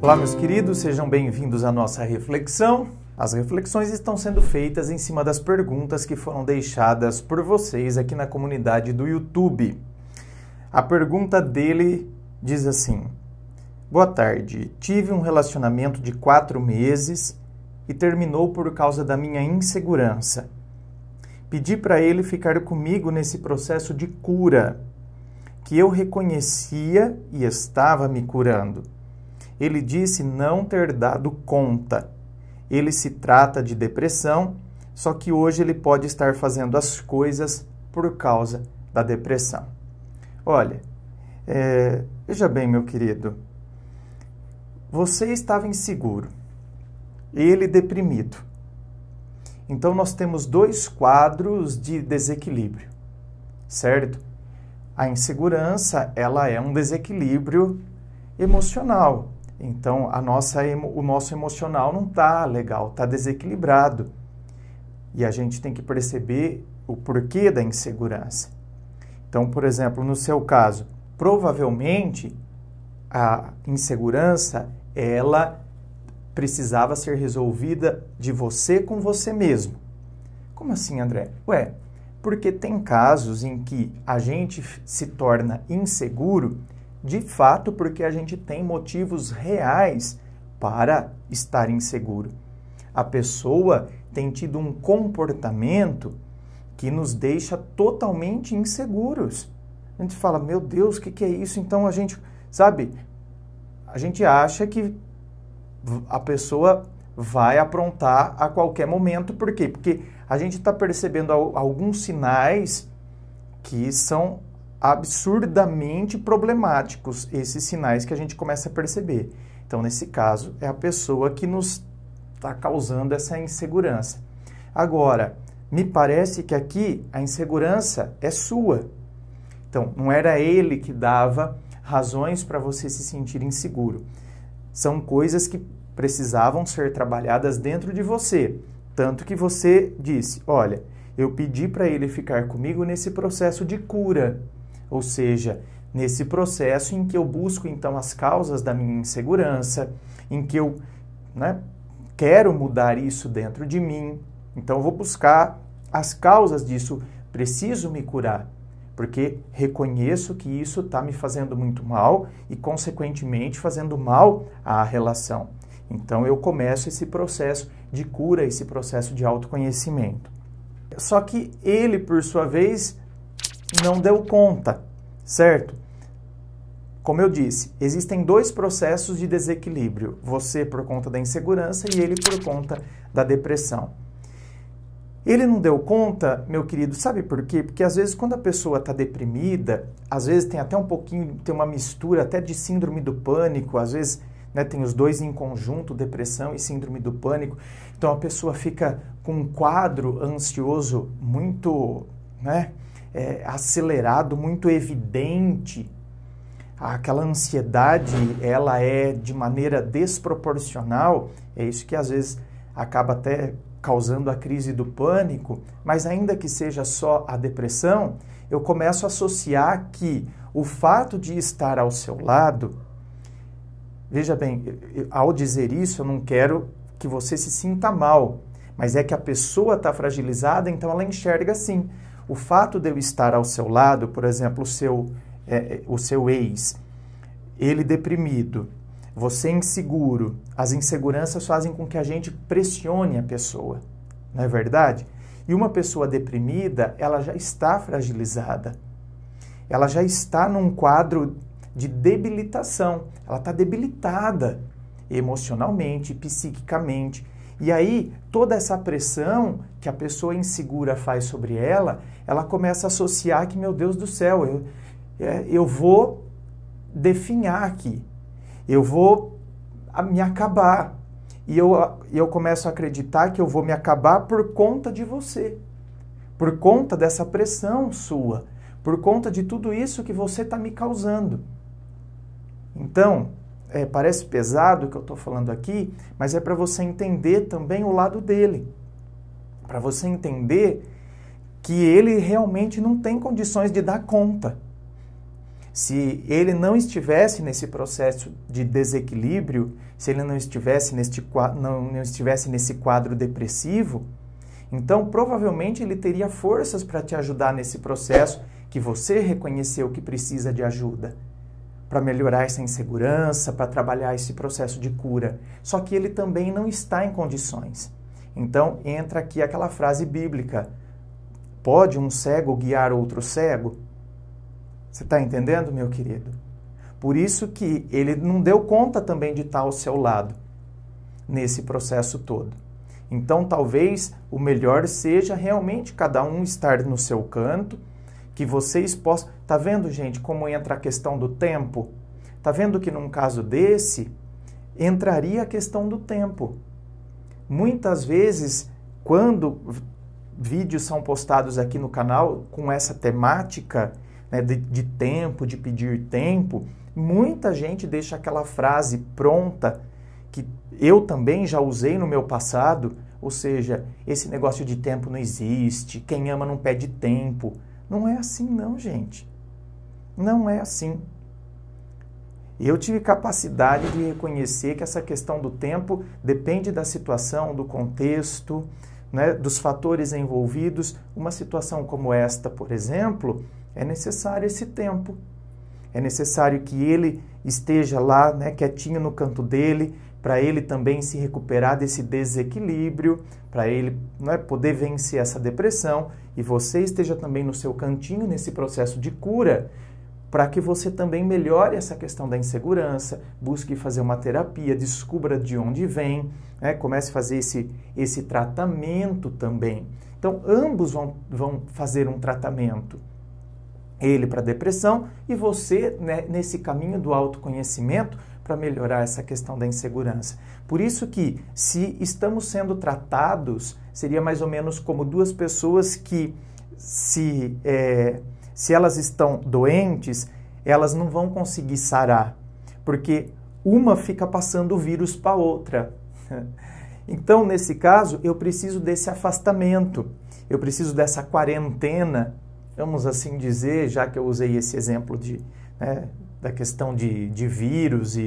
Olá, meus queridos, sejam bem-vindos à nossa reflexão. As reflexões estão sendo feitas em cima das perguntas que foram deixadas por vocês aqui na comunidade do YouTube. A pergunta dele diz assim: boa tarde, tive um relacionamento de 4 meses e terminou por causa da minha insegurança. Pedi para ele ficar comigo nesse processo de cura, que eu reconhecia e estava me curando. Ele disse não ter dado conta. Ele se trata de depressão, só que hoje ele pode estar fazendo as coisas por causa da depressão. Olha, veja bem, meu querido, você estava inseguro, ele deprimido. Então nós temos 2 quadros de desequilíbrio, certo? A insegurança, ela é um desequilíbrio emocional. Então, o nosso emocional não está legal, está desequilibrado. E a gente tem que perceber o porquê da insegurança. Então, por exemplo, no seu caso, provavelmente a insegurança, ela precisava ser resolvida de você com você mesmo. Como assim, André? Porque tem casos em que a gente se torna inseguro de fato porque a gente tem motivos reais para estar inseguro. A pessoa tem tido um comportamento que nos deixa totalmente inseguros. A gente fala, meu Deus, o que é isso? Então a gente, a gente acha que a pessoa vai aprontar a qualquer momento. Por quê? Porque a gente está percebendo alguns sinais que são absurdamente problemáticos, esses sinais que a gente começa a perceber. Então, nesse caso, é a pessoa que nos está causando essa insegurança. Agora, me parece que aqui a insegurança é sua. Então, não era ele que dava razões para você se sentir inseguro. São coisas que precisavam ser trabalhadas dentro de você. Tanto que você disse, olha, eu pedi para ele ficar comigo nesse processo de cura. Ou seja, nesse processo em que eu busco, então, as causas da minha insegurança, em que eu quero mudar isso dentro de mim. Então, eu vou buscar as causas disso. Preciso me curar, porque reconheço que isso está me fazendo muito mal e, consequentemente, fazendo mal à relação. Então, eu começo esse processo de cura, esse processo de autoconhecimento. Só que ele, por sua vez, não deu conta, certo? Como eu disse, existem 2 processos de desequilíbrio. Você por conta da insegurança e ele por conta da depressão. Ele não deu conta, meu querido, sabe por quê? Porque às vezes quando a pessoa está deprimida, às vezes tem até tem uma mistura até de síndrome do pânico, às vezes tem os 2 em conjunto, depressão e síndrome do pânico. Então a pessoa fica com um quadro ansioso muito, acelerado, muito evidente. Aquela ansiedade, ela é de maneira desproporcional. É isso que às vezes acaba até causando a crise do pânico, mas ainda que seja só a depressão, eu começo a associar que o fato de estar ao seu lado, veja bem, ao dizer isso, eu não quero que você se sinta mal, mas é que a pessoa está fragilizada, então ela enxerga assim. O fato de eu estar ao seu lado, por exemplo, o seu ex, ele deprimido, você inseguro, as inseguranças fazem com que a gente pressione a pessoa, não é verdade? E uma pessoa deprimida, ela já está fragilizada, ela já está num quadro de debilitação, ela está debilitada emocionalmente, psiquicamente. E aí, toda essa pressão que a pessoa insegura faz sobre ela, ela começa a associar que, meu Deus do céu, eu vou definhar aqui, eu vou me acabar. E eu começo a acreditar que eu vou me acabar por conta de você, por conta dessa pressão sua, por conta de tudo isso que você está me causando. Então, parece pesado o que eu estou falando aqui, mas é para você entender também o lado dele. Para você entender que ele realmente não tem condições de dar conta. Se ele não estivesse nesse processo de desequilíbrio, se ele não estivesse nesse quadro depressivo, então provavelmente ele teria forças para te ajudar nesse processo que você reconheceu que precisa de ajuda, para melhorar essa insegurança, para trabalhar esse processo de cura. Só que ele também não está em condições. Então entra aqui aquela frase bíblica: pode um cego guiar outro cego? Você está entendendo, meu querido? Por isso que ele não deu conta também de estar ao seu lado nesse processo todo. Então, talvez o melhor seja realmente cada um estar no seu canto, que vocês possam... Tá vendo, gente, como entra a questão do tempo? Tá vendo que num caso desse, entraria a questão do tempo. Muitas vezes, quando vídeos são postados aqui no canal com essa temática, né, de tempo, de pedir tempo, muita gente deixa aquela frase pronta, que eu também já usei no meu passado, ou seja, esse negócio de tempo não existe, quem ama não pede tempo. Não é assim não, gente. Não é assim. Eu tive capacidade de reconhecer que essa questão do tempo depende da situação, do contexto, né, dos fatores envolvidos. Uma situação como esta, por exemplo, é necessário esse tempo. É necessário que ele esteja lá, né, quietinho no canto dele, para ele também se recuperar desse desequilíbrio, para ele, né, poder vencer essa depressão, e você esteja também no seu cantinho nesse processo de cura, para que você também melhore essa questão da insegurança, busque fazer uma terapia, descubra de onde vem, né, comece a fazer esse tratamento também. Então, ambos vão fazer um tratamento. Ele para a depressão e você, né, nesse caminho do autoconhecimento para melhorar essa questão da insegurança. Por isso que, se estamos sendo tratados, seria mais ou menos como duas pessoas que, se elas estão doentes, elas não vão conseguir sarar, porque uma fica passando o vírus para a outra. Então, nesse caso, eu preciso desse afastamento, eu preciso dessa quarentena, vamos assim dizer, já que eu usei esse exemplo da questão de vírus.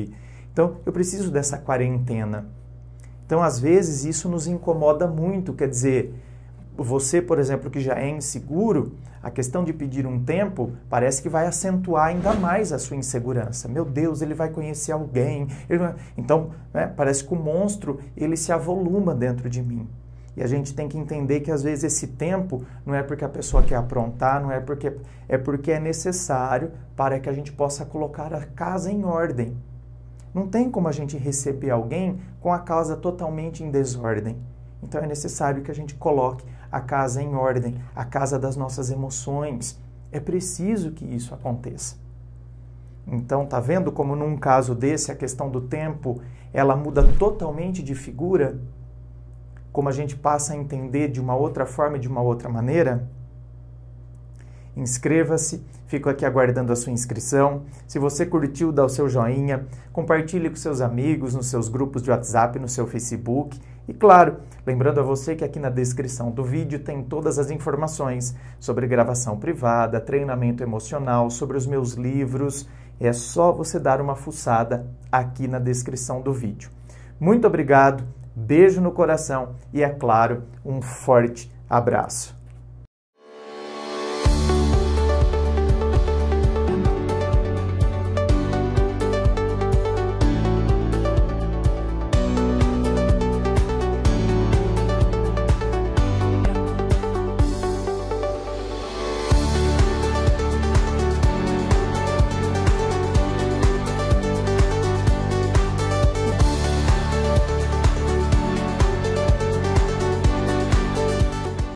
Então, eu preciso dessa quarentena. Então, às vezes, isso nos incomoda muito. Quer dizer, você, por exemplo, que já é inseguro, a questão de pedir um tempo parece que vai acentuar ainda mais a sua insegurança. Meu Deus, ele vai conhecer alguém. Então, né, parece que o monstro ele se avoluma dentro de mim. E a gente tem que entender que, às vezes, esse tempo não é porque a pessoa quer aprontar, não é porque é necessário para que a gente possa colocar a casa em ordem. Não tem como a gente receber alguém com a casa totalmente em desordem. Então, é necessário que a gente coloque a casa em ordem, a casa das nossas emoções. É preciso que isso aconteça. Então, tá vendo como num caso desse, a questão do tempo, ela muda totalmente de figura? Como a gente passa a entender de uma outra forma e de uma outra maneira? Inscreva-se, fico aqui aguardando a sua inscrição. Se você curtiu, dá o seu joinha, compartilhe com seus amigos, nos seus grupos de WhatsApp, no seu Facebook. E claro, lembrando a você que aqui na descrição do vídeo tem todas as informações sobre gravação privada, treinamento emocional, sobre os meus livros. É só você dar uma fuçada aqui na descrição do vídeo. Muito obrigado. Beijo no coração e, é claro, um forte abraço.